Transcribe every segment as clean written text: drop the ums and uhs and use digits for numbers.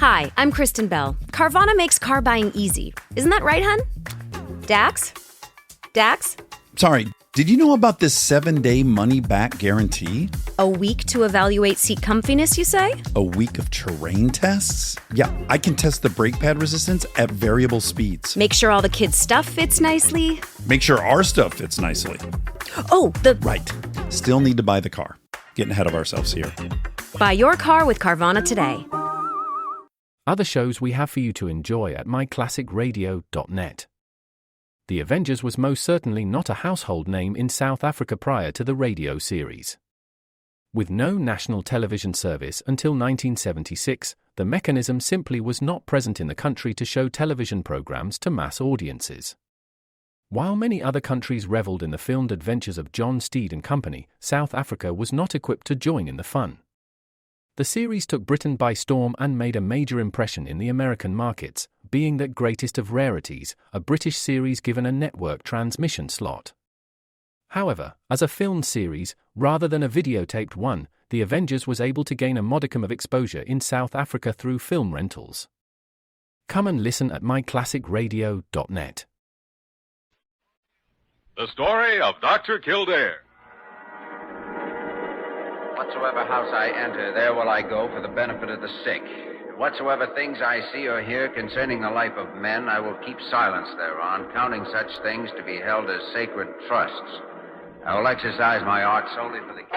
Hi, I'm Kristen Bell. Carvana makes car buying easy. Isn't that right, hun? Dax? Dax? Sorry, did you know about this 7-day money-back guarantee? A week to evaluate seat comfiness, you say? A week of terrain tests? Yeah, I can test the brake pad resistance at variable speeds. Make sure all the kids' stuff fits nicely. Make sure our stuff fits nicely. Oh, Right. Still need to buy the car. Getting ahead of ourselves here. Buy your car with Carvana today. Other shows we have for you to enjoy at myclassicradio.net. The Avengers was most certainly not a household name in South Africa prior to the radio series. With no national television service until 1976, the mechanism simply was not present in the country to show television programs to mass audiences. While many other countries reveled in the filmed adventures of John Steed and company, South Africa was not equipped to join in the fun. The series took Britain by storm and made a major impression in the American markets, being that greatest of rarities, a British series given a network transmission slot. However, as a filmed series, rather than a videotaped one, The Avengers was able to gain a modicum of exposure in South Africa through film rentals. Come and listen at myclassicradio.net. The story of Dr. Kildare. Whatsoever house I enter, there will I go for the benefit of the sick. Whatsoever things I see or hear concerning the life of men, I will keep silence thereon, counting such things to be held as sacred trusts. I will exercise my art solely for the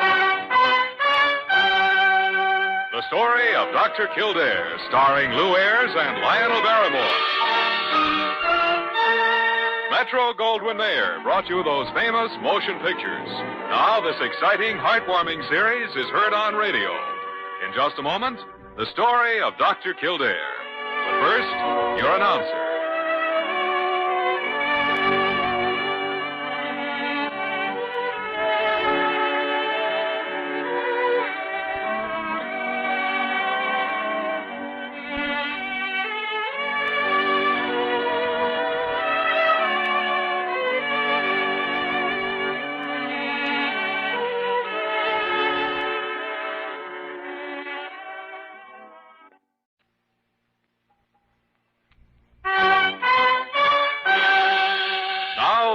The story of Dr. Kildare, starring Lou Ayres and Lionel Barrymore. Metro-Goldwyn-Mayer brought you those famous motion pictures. Now this exciting, heartwarming series is heard on radio. In just a moment, the story of Dr. Kildare. But first, your announcer.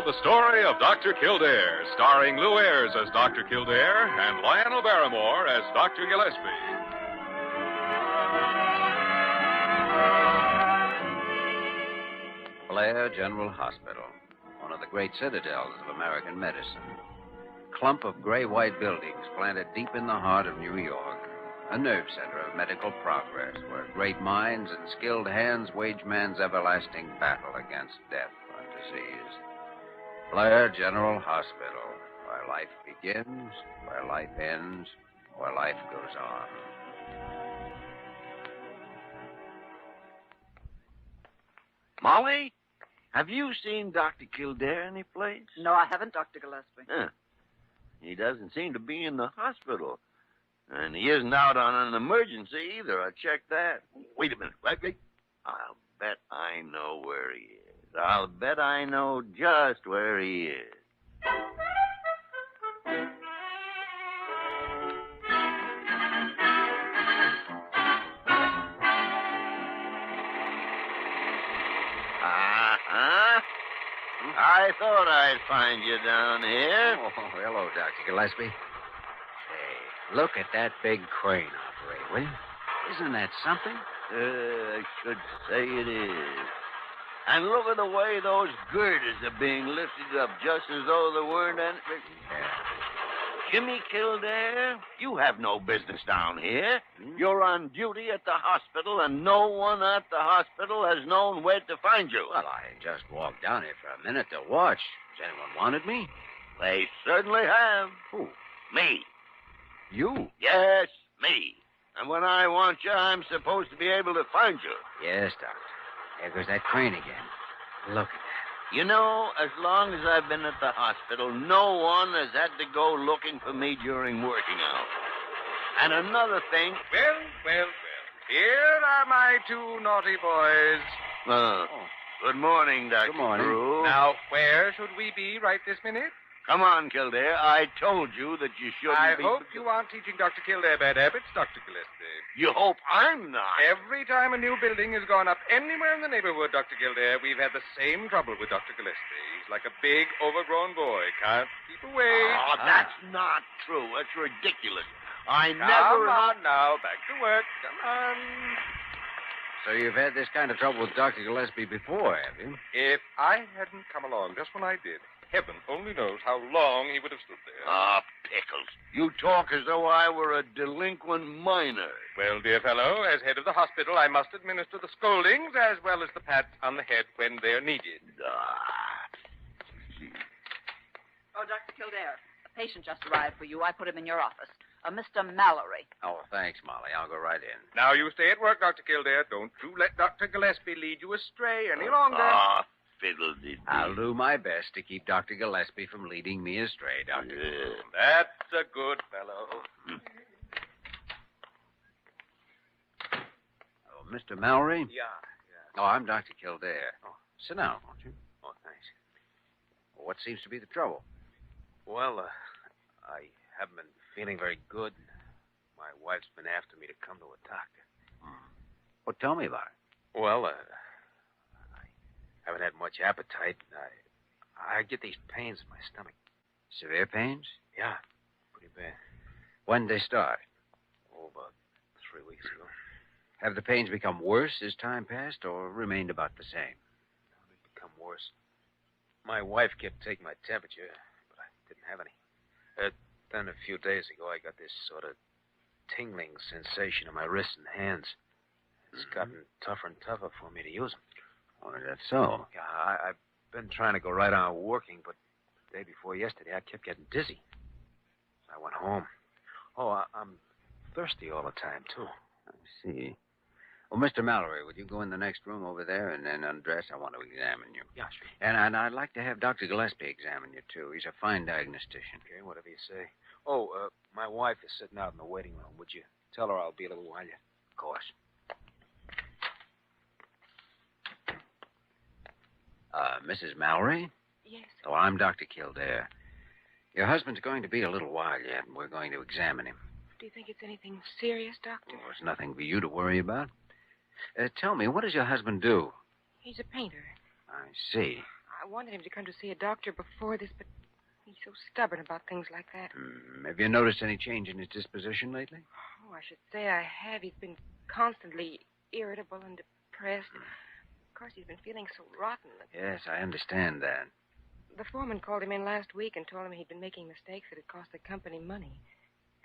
The story of Dr. Kildare, starring Lou Ayres as Dr. Kildare and Lionel Barrymore as Dr. Gillespie. Blair General Hospital, one of the great citadels of American medicine. Clump of gray-white buildings planted deep in the heart of New York. A nerve center of medical progress where great minds and skilled hands wage man's everlasting battle against death and disease. Blair General Hospital, where life begins, where life ends, where life goes on. Molly, have you seen Dr. Kildare anyplace? No, I haven't, Dr. Gillespie. Huh. He doesn't seem to be in the hospital. And he isn't out on an emergency either. I checked that. Wait a minute. Wait. I'll bet I know where he is. I'll bet I know just where he is. Uh-huh. I thought I'd find you down here. Oh, hello, Dr. Gillespie. Say, look at that big crane operate, will you? Isn't that something? I should say it is. And look at the way those girders are being lifted up, just as though there weren't any... Yeah. Jimmy Kildare, you have no business down here. You're on duty at the hospital, and no one at the hospital has known where to find you. Well, I just walked down here for a minute to watch. Has anyone wanted me? They certainly have. Who? Me. You? Yes, me. And when I want you, I'm supposed to be able to find you. Yes, Doctor. There goes that crane again. Look at that. You know, as long as I've been at the hospital, no one has had to go looking for me during working hours. And another thing... Well. Here are my two naughty boys. Good morning, Dr. Good morning. Drew. Now, where should we be right this minute? Come on, Kildare. I told you that you shouldn't I be... hope you aren't teaching Dr. Kildare bad habits, Dr. Gillespie. You hope I'm not. Every time a new building has gone up anywhere in the neighborhood, Dr. Kildare, we've had the same trouble with Dr. Gillespie. He's like a big, overgrown boy. Can't keep away. Oh, that's not true. That's ridiculous. I Come never... on now. Back to work. Come on. So you've had this kind of trouble with Dr. Gillespie before, have you? If I hadn't come along just when I did, heaven only knows how long he would have stood there. Ah, pickles. You talk as though I were a delinquent minor. Well, dear fellow, as head of the hospital, I must administer the scoldings as well as the pats on the head when they're needed. Oh, Dr. Kildare, a patient just arrived for you. I put him in your office. Mr. Mallory. Oh, thanks, Molly. I'll go right in. Now, you stay at work, Dr. Kildare. Don't you let Dr. Gillespie lead you astray any longer. Ah, fiddle-dee-dee. I'll do my best to keep Dr. Gillespie from leading me astray, Dr. Yeah. That's a good fellow. Oh, Mr. Mallory? Yeah. Oh, I'm Dr. Kildare. Oh, sit down, won't you? Oh, thanks. Well, what seems to be the trouble? Well, I haven't been feeling very good. My wife's been after me to come to a doctor. Well, tell me about it. Well, I haven't had much appetite. I get these pains in my stomach. Severe pains? Yeah, pretty bad. When did they start? Oh, about 3 weeks ago. Have the pains become worse as time passed or remained about the same? They've become worse. My wife kept taking my temperature, but I didn't have any. Then a few days ago, I got this sort of tingling sensation in my wrists and hands. It's gotten tougher and tougher for me to use them. Oh, is that so? Yeah, I've been trying to go right on working, but the day before yesterday, I kept getting dizzy. So I went home. Oh, I'm thirsty all the time, too. I see. Well, Mr. Mallory, would you go in the next room over there and then undress? I want to examine you. Yeah, sure. And I'd like to have Dr. Gillespie examine you, too. He's a fine diagnostician. Okay, whatever you say. Oh, my wife is sitting out in the waiting room. Would you tell her I'll be a little while yet? Of course. Mrs. Mallory? Yes. Oh, I'm Dr. Kildare. Your husband's going to be a little while yet, and we're going to examine him. Do you think it's anything serious, Doctor? Oh, there's nothing for you to worry about. Tell me, what does your husband do? He's a painter. I see. I wanted him to come to see a doctor before this, but he's so stubborn about things like that. Have you noticed any change in his disposition lately? Oh, I should say I have. He's been constantly irritable and depressed. Of course, he's been feeling so rotten. Yes, I understand that. The foreman called him in last week and told him he'd been making mistakes that had cost the company money.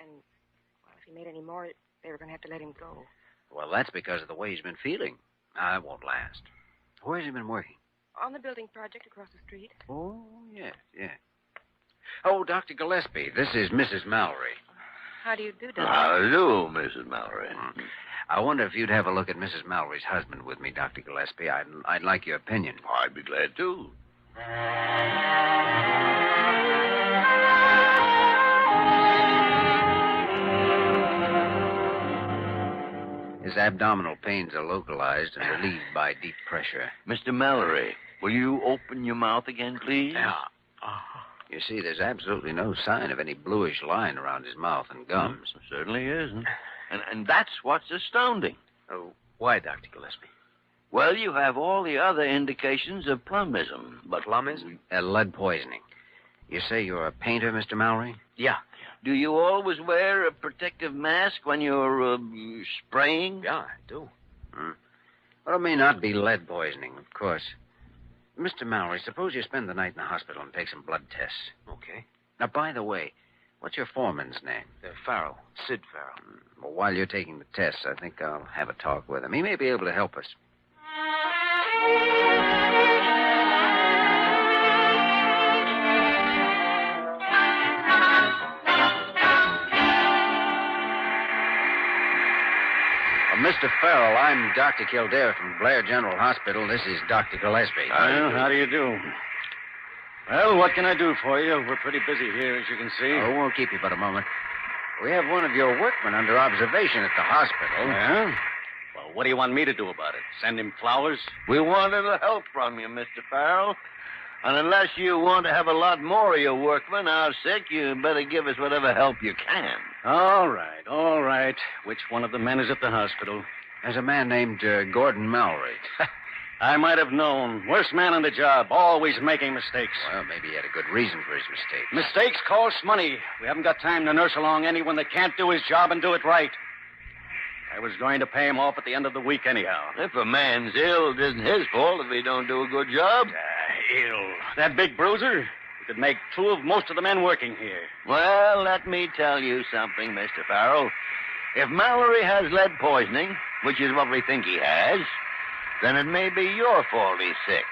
And, well, if he made any more, they were going to have to let him go. Well, that's because of the way he's been feeling. It won't last. Where's he been working? On the building project across the street. Oh, yes. Oh, Dr. Gillespie, this is Mrs. Mallory. How do you do, Doctor? Hello, Mrs. Mallory. I wonder if you'd have a look at Mrs. Mallory's husband with me, Dr. Gillespie. I'd like your opinion. I'd be glad to. His abdominal pains are localized and relieved by deep pressure. Mr. Mallory, will you open your mouth again, please? Yeah. You see, there's absolutely no sign of any bluish line around his mouth and gums. Certainly isn't. And that's what's astounding. Oh, why, Dr. Gillespie? Well, you have all the other indications of plumbism, but... Plumbism? Lead poisoning. You say you're a painter, Mr. Mallory? Yeah. Do you always wear a protective mask when you're spraying? Yeah, I do. Well, it may not be lead poisoning, of course. Mr. Mallory, suppose you spend the night in the hospital and take some blood tests. Okay. Now, by the way, what's your foreman's name? Farrell. Sid Farrell. Well, while you're taking the tests, I think I'll have a talk with him. He may be able to help us. Mr. Farrell, I'm Dr. Kildare from Blair General Hospital. This is Dr. Gillespie. Well, how do you do? Well, what can I do for you? We're pretty busy here, as you can see. Oh, won't keep you but a moment. We have one of your workmen under observation at the hospital. Yeah? Well, what do you want me to do about it? Send him flowers? We want a little help from you, Mr. Farrell. And unless you want to have a lot more of your workmen out sick, you better give us whatever help you can. All right, all right. Which one of the men is at the hospital? There's a man named Gordon Mallory. I might have known. Worst man on the job, always making mistakes. Well, maybe he had a good reason for his mistake. Mistakes cost money. We haven't got time to nurse along anyone that can't do his job and do it right. I was going to pay him off at the end of the week anyhow. If a man's ill, it isn't his fault if he don't do a good job. Ill. That big bruiser? He could make two of most of the men working here. Well, let me tell you something, Mr. Farrell. If Mallory has lead poisoning, which is what we think he has, then it may be your fault he's sick.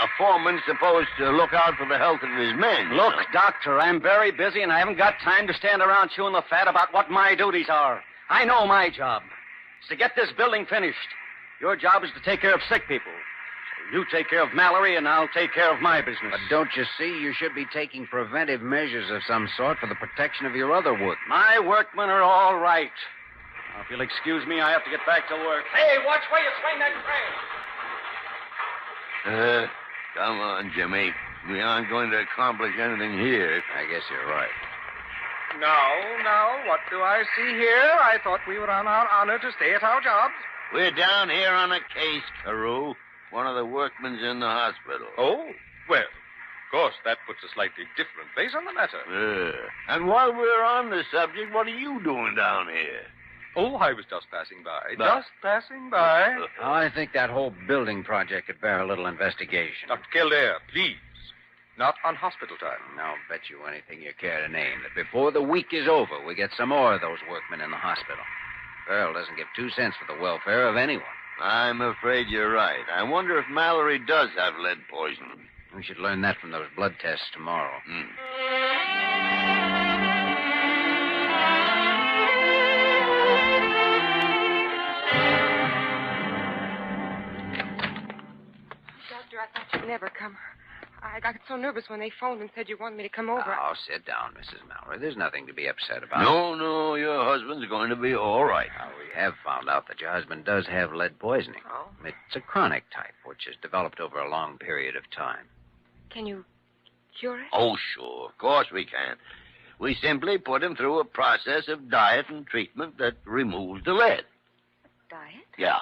A foreman's supposed to look out for the health of his men. Look, Doctor, I'm very busy, and I haven't got time to stand around chewing the fat about what my duties are. I know my job. It's to get this building finished. Your job is to take care of sick people. So you take care of Mallory, and I'll take care of my business. But don't you see, you should be taking preventive measures of some sort for the protection of your other work. My workmen are all right. Now, if you'll excuse me, I have to get back to work. Hey, watch where you swing that crane. Come on, Jimmy. We aren't going to accomplish anything here. I guess you're right. Now, what do I see here? I thought we were on our honor to stay at our jobs. We're down here on a case, Carew. One of the workmen's in the hospital. Oh, well, of course, that puts a slightly different face on the matter. And while we're on the subject, what are you doing down here? Oh, I was just passing by. But- Just passing by. I think that whole building project could bear a little investigation. Dr. Kildare, please. Not on hospital time. I'll bet you anything you care to name that before the week is over, we get some more of those workmen in the hospital. Farrell doesn't give 2 cents for the welfare of anyone. I'm afraid you're right. I wonder if Mallory does have lead poisoning. We should learn that from those blood tests tomorrow. Doctor, I thought you'd never come. I got so nervous when they phoned and said you wanted me to come over. Oh, sit down, Mrs. Mallory. There's nothing to be upset about. No, your husband's going to be all right. Now, we have found out that your husband does have lead poisoning. Oh? It's a chronic type, which has developed over a long period of time. Can you cure it? Oh, sure. Of course we can. We simply put him through a process of diet and treatment that removes the lead. Diet? Yeah.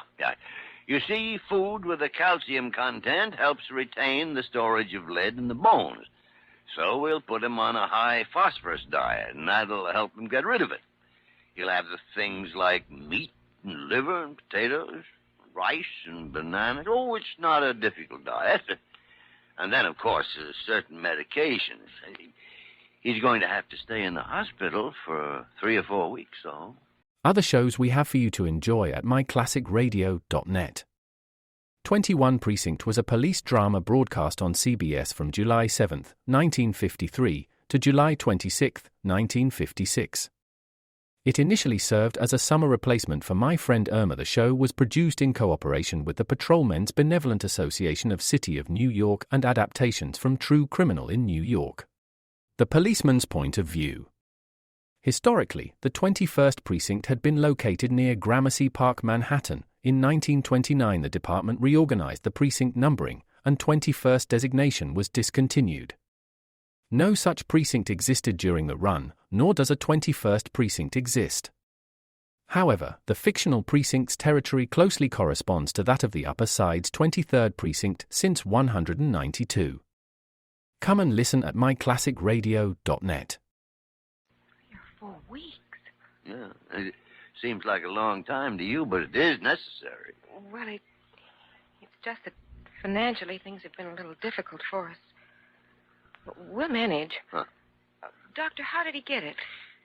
You see, food with a calcium content helps retain the storage of lead in the bones. So we'll put him on a high phosphorus diet, and that'll help him get rid of it. He'll have the things like meat and liver and potatoes, rice and bananas. Oh, it's not a difficult diet. And then, of course, certain medications. He's going to have to stay in the hospital for 3 or 4 weeks, so... Other shows we have for you to enjoy at myclassicradio.net. 21 Precinct was a police drama broadcast on CBS from July 7, 1953 to July 26, 1956. It initially served as a summer replacement for My Friend Irma. The show was produced in cooperation with the Patrolmen's Benevolent Association of City of New York and adaptations from True Criminal in New York. The Policeman's Point of View. Historically, the 21st Precinct had been located near Gramercy Park, Manhattan. In 1929, the department reorganized the precinct numbering, and 21st designation was discontinued. No such precinct existed during the run, nor does a 21st Precinct exist. However, the fictional precinct's territory closely corresponds to that of the Upper Side's 23rd Precinct since 192. Come and listen at myclassicradio.net. 4 weeks. Yeah, it seems like a long time to you, but it is necessary. Well, it's just that financially things have been a little difficult for us. But we'll manage. Huh. Doctor, how did he get it?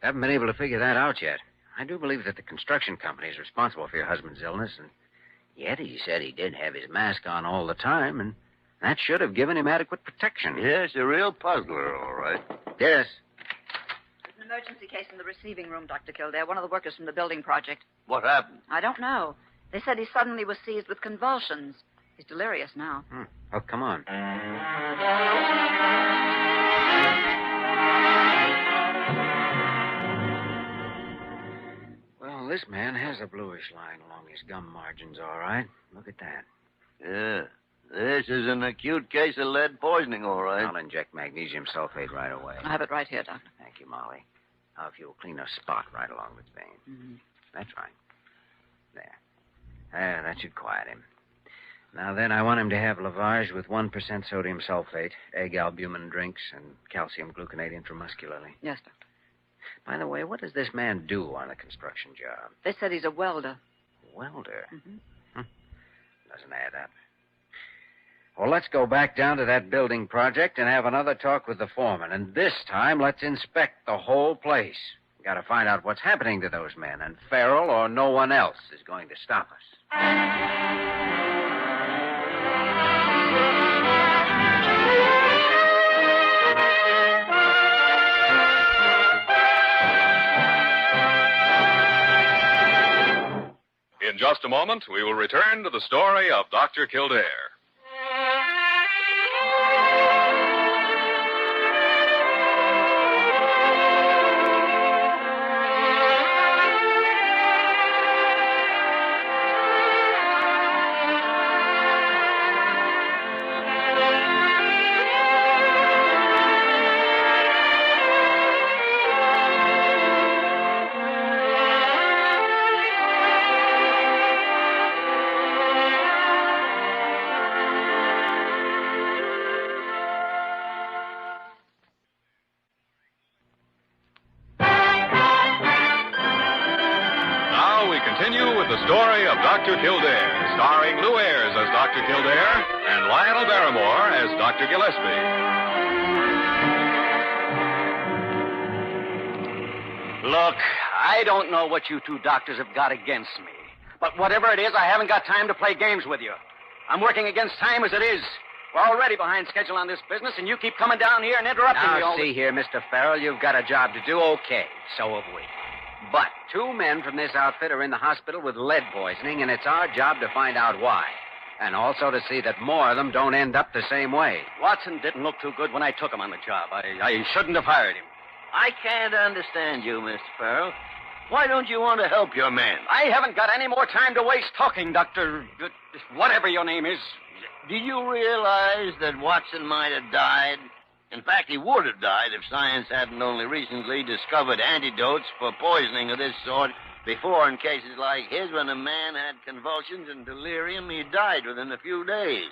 Haven't been able to figure that out yet. I do believe that the construction company is responsible for your husband's illness, and yet he said he did have his mask on all the time, and that should have given him adequate protection. Yes, a real puzzler, all right. Yes. There's an emergency case in the receiving room, Dr. Kildare. One of the workers from the building project. What happened? I don't know. They said he suddenly was seized with convulsions. He's delirious now. Oh, come on. Well, this man has a bluish line along his gum margins, all right. Look at that. Yeah, This is an acute case of lead poisoning, all right. I'll inject magnesium sulfate right away. I have it right here, Doctor. Thank you, Molly. Now, if you'll clean a spot right along this vein. Mm-hmm. That's right. There, that should quiet him. Now then, I want him to have lavage with 1% sodium sulfate, egg albumin drinks, and calcium gluconate intramuscularly. Yes, Doctor. By the way, what does this man do on a construction job? They said he's a welder. Welder? Mm-hmm. Doesn't add up. Well, let's go back down to that building project and have another talk with the foreman. And this time, let's inspect the whole place. Got to find out what's happening to those men, and Farrell or no one else is going to stop us. In just a moment, we will return to the story of Dr. Kildare. Continue with the story of Dr. Kildare, starring Lou Ayres as Dr. Kildare and Lionel Barrymore as Dr. Gillespie. Look, I don't know what you two doctors have got against me. But whatever it is, I haven't got time to play games with you. I'm working against time as it is. We're already behind schedule on this business, and you keep coming down here and interrupting me all Now, see here, Mr. Farrell, you've got a job to do. Okay, so have we. But 2 men from this outfit are in the hospital with lead poisoning, and it's our job to find out why. And also to see that more of them don't end up the same way. Watson didn't look too good when I took him on the job. I shouldn't have hired him. I can't understand you, Mr. Farrell. Why don't you want to help your man? I haven't got any more time to waste talking, Dr. Whatever your name is. Do you realize that Watson might have died? In fact, he would have died if science hadn't only recently discovered antidotes for poisoning of this sort. Before, in cases like his, when a man had convulsions and delirium, he died within a few days.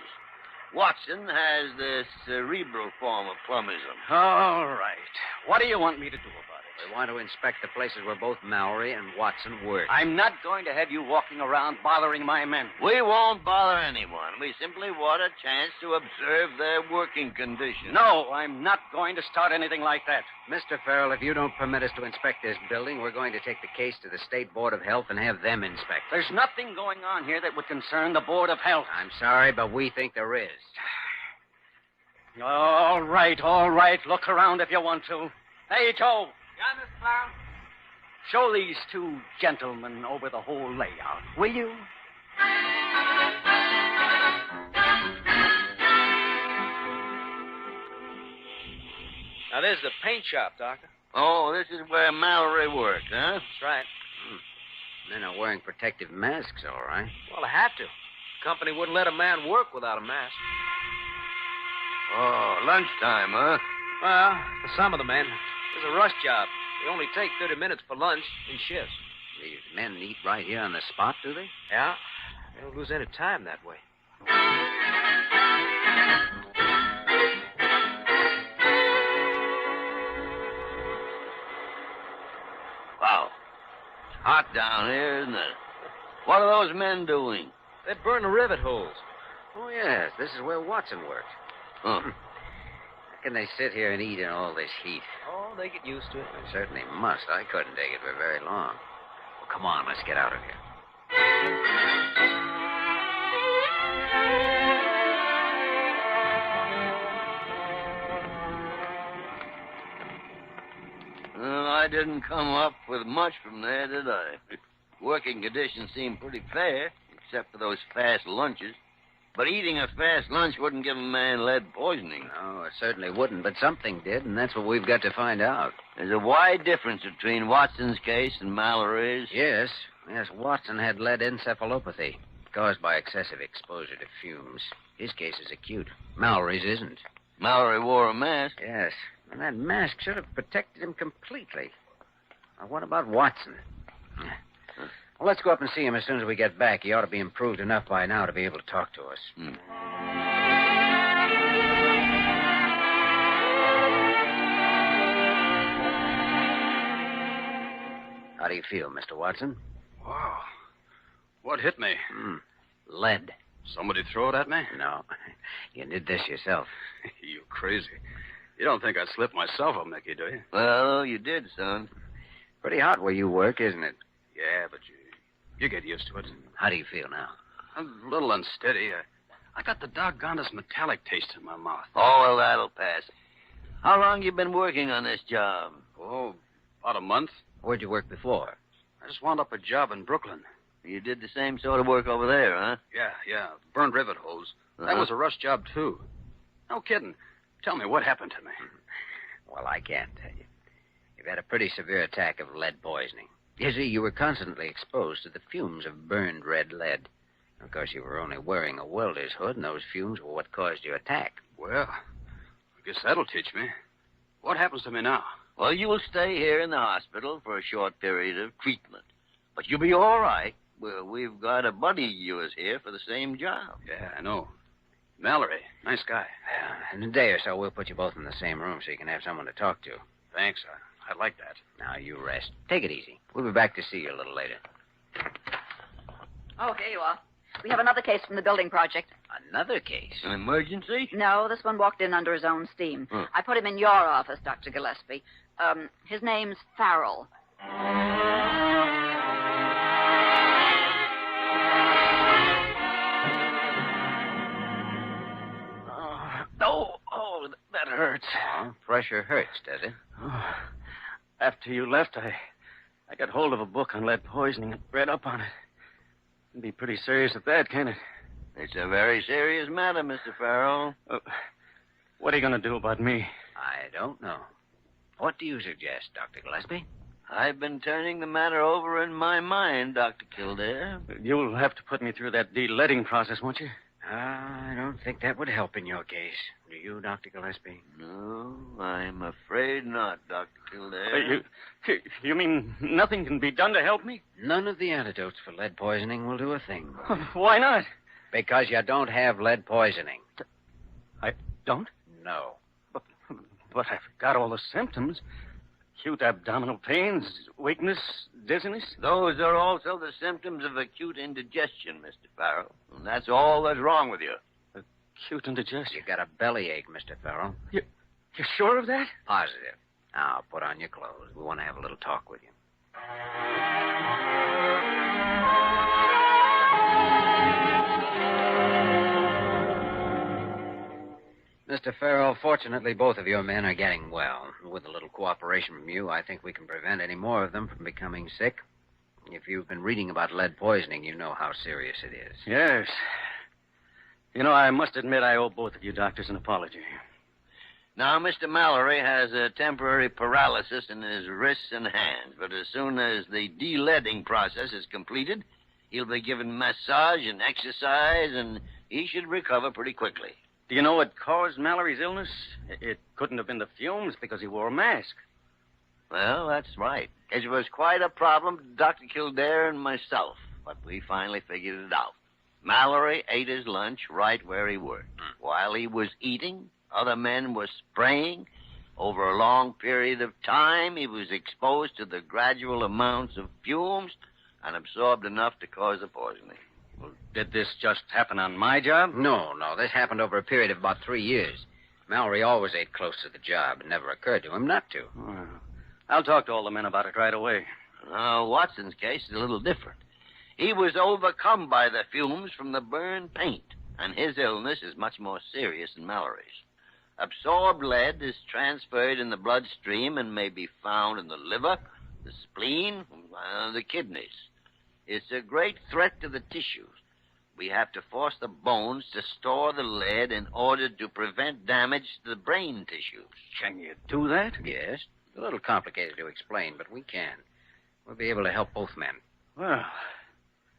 Watson has the cerebral form of plummism. All right. What do you want me to do about it? We want to inspect the places where both Mallory and Watson work. I'm not going to have you walking around bothering my men. We won't bother anyone. We simply want a chance to observe their working conditions. No, I'm not going to start anything like that. Mr. Farrell, if you don't permit us to inspect this building, we're going to take the case to the State Board of Health and have them inspect it. There's nothing going on here that would concern the Board of Health. I'm sorry, but we think there is. All right. Look around if you want to. Hey, Joe. Yeah, Miss Brown? Show these 2 gentlemen over the whole layout, will you? Now, there's the paint shop, Doctor. Oh, this is where Mallory worked, huh? That's right. Men are wearing protective masks, all right. Well, I have to. The company wouldn't let a man work without a mask. Oh, lunchtime, huh? Well, for some of the men. It's a rush job. They only take 30 minutes for lunch in shifts. These men eat right here on the spot, do they? Yeah. They don't lose any time that way. Wow. It's hot down here, isn't it? What are those men doing? They burn the rivet holes. Oh, yes. This is where Watson worked. Huh. How can they sit here and eat in all this heat? Oh, they get used to it. They certainly must. I couldn't take it for very long. Well, come on. Let's get out of here. Well, I didn't come up with much from there, did I? Working conditions seem pretty fair, except for those fast lunches. But eating a fast lunch wouldn't give a man lead poisoning. No, it certainly wouldn't, but something did, and that's what we've got to find out. There's a wide difference between Watson's case and Mallory's. Yes, Watson had lead encephalopathy. caused by excessive exposure to fumes. His case is acute. Mallory's isn't. Mallory wore a mask. Yes, and that mask should have protected him completely. Now, what about Watson? Well, let's go up and see him as soon as we get back. He ought to be improved enough by now to be able to talk to us. How do you feel, Mr. Watson? Wow. What hit me? Lead. Somebody throw it at me? No. You did this yourself. You crazy. You don't think I'd slip myself up, Mickey, do you? Well, you did, son. Pretty hot where you work, isn't it? Yeah, but you get used to it. How do you feel now? I'm a little unsteady. I got the doggonest metallic taste in my mouth. Oh, well, that'll pass. How long you been working on this job? Oh, about a month. Where'd you work before? I just wound up a job in Brooklyn. You did the same sort of work over there, huh? Yeah. Burned rivet hose. That was a rush job, too. No kidding. Tell me, what happened to me? Well, I can't tell you. You've had a pretty severe attack of lead poisoning. You see, you were constantly exposed to the fumes of burned red lead. Of course, you were only wearing a welder's hood, and those fumes were what caused your attack. Well, I guess that'll teach me. What happens to me now? Well, you'll stay here in the hospital for a short period of treatment. But you'll be all right. Well, we've got a buddy of yours here for the same job. Yeah, I know. Mallory, nice guy. In a day or so, we'll put you both in the same room so you can have someone to talk to. Thanks. I like that. Now, you rest. Take it easy. We'll be back to see you a little later. Oh, here you are. We have another case from the building project. Another case? An emergency? No, this one walked in under his own steam. I put him in your office, Dr. Gillespie. His name's Farrell. Oh, that hurts. Oh, pressure hurts, does it? Oh, after you left, I got hold of a book on lead poisoning and read up on it. It'd be pretty serious at that, can't it? It's a very serious matter, Mr. Farrell. What are you going to do about me? I don't know. What do you suggest, Dr. Gillespie? I've been turning the matter over in my mind, Dr. Kildare. You'll have to put me through that de-leading process, won't you? I don't think that would help in your case. Do you, Dr. Gillespie? No, I'm afraid not, Dr. Kildare. You mean nothing can be done to help me? None of the antidotes for lead poisoning will do a thing. Why not? Because you don't have lead poisoning. I don't? No. But I've got all the symptoms. Acute abdominal pains, weakness, dizziness. Those are also the symptoms of acute indigestion, Mr. Farrell. And that's all that's wrong with you. Acute indigestion? You got a bellyache, Mr. Farrell. You're sure of that? Positive. Now, put on your clothes. We want to have a little talk with you. Mr. Farrell, fortunately, both of your men are getting well. With a little cooperation from you, I think we can prevent any more of them from becoming sick. If you've been reading about lead poisoning, you know how serious it is. Yes. You know, I must admit I owe both of you doctors an apology. Now, Mr. Mallory has a temporary paralysis in his wrists and hands, but as soon as the de-leading process is completed, he'll be given massage and exercise, and he should recover pretty quickly. Do you know what caused Mallory's illness? It couldn't have been the fumes because he wore a mask. Well, that's right. It was quite a problem to Dr. Kildare and myself, but we finally figured it out. Mallory ate his lunch right where he worked. While he was eating, other men were spraying. Over a long period of time, he was exposed to the gradual amounts of fumes and absorbed enough to cause the poisoning. Well, did this just happen on my job? No. This happened over a period of about 3 years. Mallory always ate close to the job. It never occurred to him not to. Well, I'll talk to all the men about it right away. Now, Watson's case is a little different. He was overcome by the fumes from the burned paint, and his illness is much more serious than Mallory's. Absorbed lead is transferred in the bloodstream and may be found in the liver, the spleen, the kidneys. It's a great threat to the tissues. We have to force the bones to store the lead in order to prevent damage to the brain tissues. Can you do that? Yes. It's a little complicated to explain, but we can. We'll be able to help both men. Well,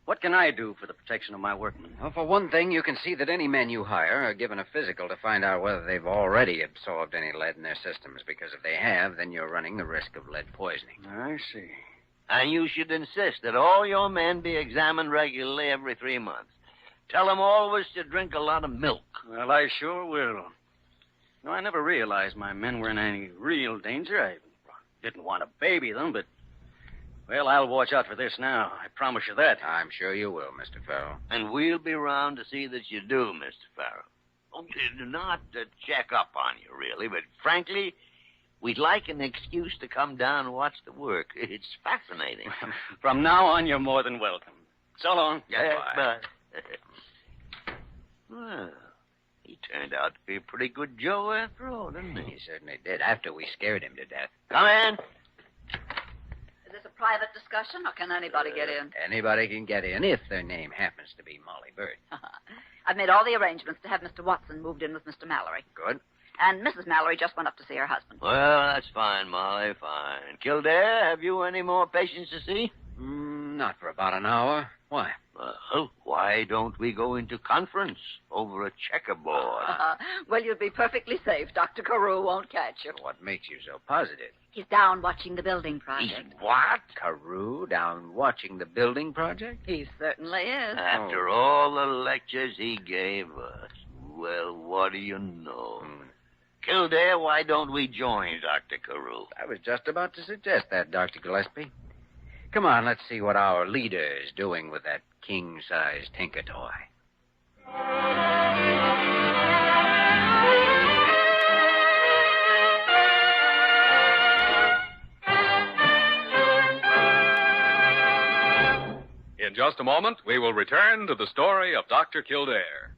What can I do for the protection of my workmen? Well, for one thing, you can see that any men you hire are given a physical to find out whether they've already absorbed any lead in their systems, because if they have, then you're running the risk of lead poisoning. I see. And you should insist that all your men be examined regularly every 3 months. Tell them always to drink a lot of milk. Well, I sure will. No, I never realized my men were in any real danger. I didn't want to baby them, but... Well, I'll watch out for this now. I promise you that. I'm sure you will, Mr. Farrell. And we'll be round to see that you do, Mr. Farrell. Oh, not to check up on you, really, but frankly, we'd like an excuse to come down and watch the work. It's fascinating. From now on, you're more than welcome. So long. Yeah, Bye. Well, he turned out to be a pretty good Joe after all, didn't he? He certainly did, after we scared him to death. Come in. Is this a private discussion, or can anybody get in? Anybody can get in if their name happens to be Molly Bird. I've made all the arrangements to have Mr. Watson moved in with Mr. Mallory. Good. And Mrs. Mallory just went up to see her husband. Well, that's fine, Molly, fine. Kildare, have you any more patients to see? Not for about an hour. Why? Well, why don't we go into conference over a checkerboard? Well, you'll be perfectly safe. Dr. Carew won't catch you. What makes you so positive? He's down watching the building project. What? Carew down watching the building project? He certainly is. After all the lectures he gave us. Well, what do you know? Kildare, why don't we join Dr. Carew? I was just about to suggest that, Dr. Gillespie. Come on, let's see what our leader is doing with that king-size tinker toy. In just a moment, we will return to the story of Dr. Kildare.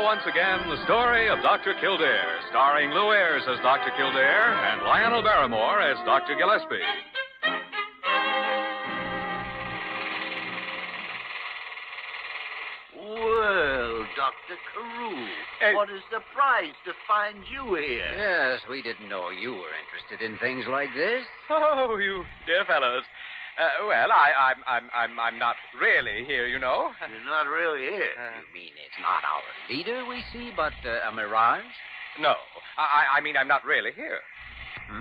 Once again, the story of Dr. Kildare, starring Lou Ayres as Dr. Kildare and Lionel Barrymore as Dr. Gillespie. Well, Dr. Carew, what a surprise to find you here. Yes, we didn't know you were interested in things like this. Oh, you dear fellows. Well, I'm not really here, you know. You're not really here. You mean it's not our leader we see, but a mirage? No, I mean I'm not really here.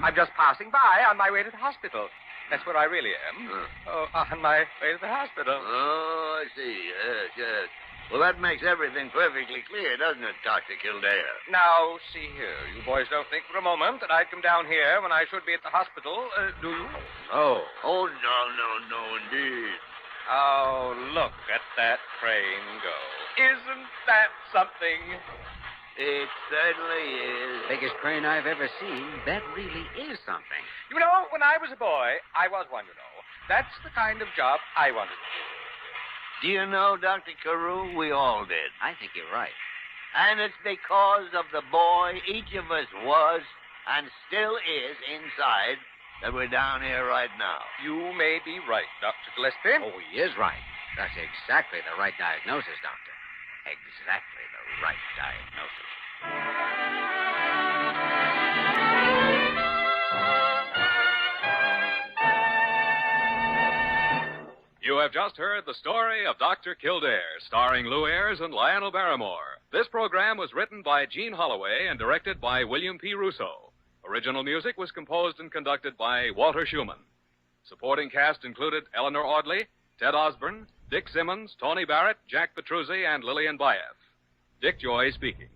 I'm just passing by on my way to the hospital. That's where I really am. Oh, on my way to the hospital. Oh, I see. Yes. Well, that makes everything perfectly clear, doesn't it, Dr. Kildare? Now, see here. You boys don't think for a moment that I'd come down here when I should be at the hospital, do you? Oh. Oh, no, indeed. Oh, look at that crane go. Isn't that something? It certainly is. Biggest crane I've ever seen. That really is something. You know, when I was a boy, I was one, you know. That's the kind of job I wanted to do. Do you know, Dr. Carew, we all did. I think you're right. And it's because of the boy each of us was and still is inside that we're down here right now. You may be right, Dr. Gillespie. Oh, he is right. That's exactly the right diagnosis, Doctor. Exactly the right diagnosis. You have just heard the story of Dr. Kildare, starring Lou Ayres and Lionel Barrymore. This program was written by Gene Holloway and directed by William P. Russo. Original music was composed and conducted by Walter Schumann. Supporting cast included Eleanor Audley, Ted Osborne, Dick Simmons, Tony Barrett, Jack Petruzzi, and Lillian Baeff. Dick Joy speaking.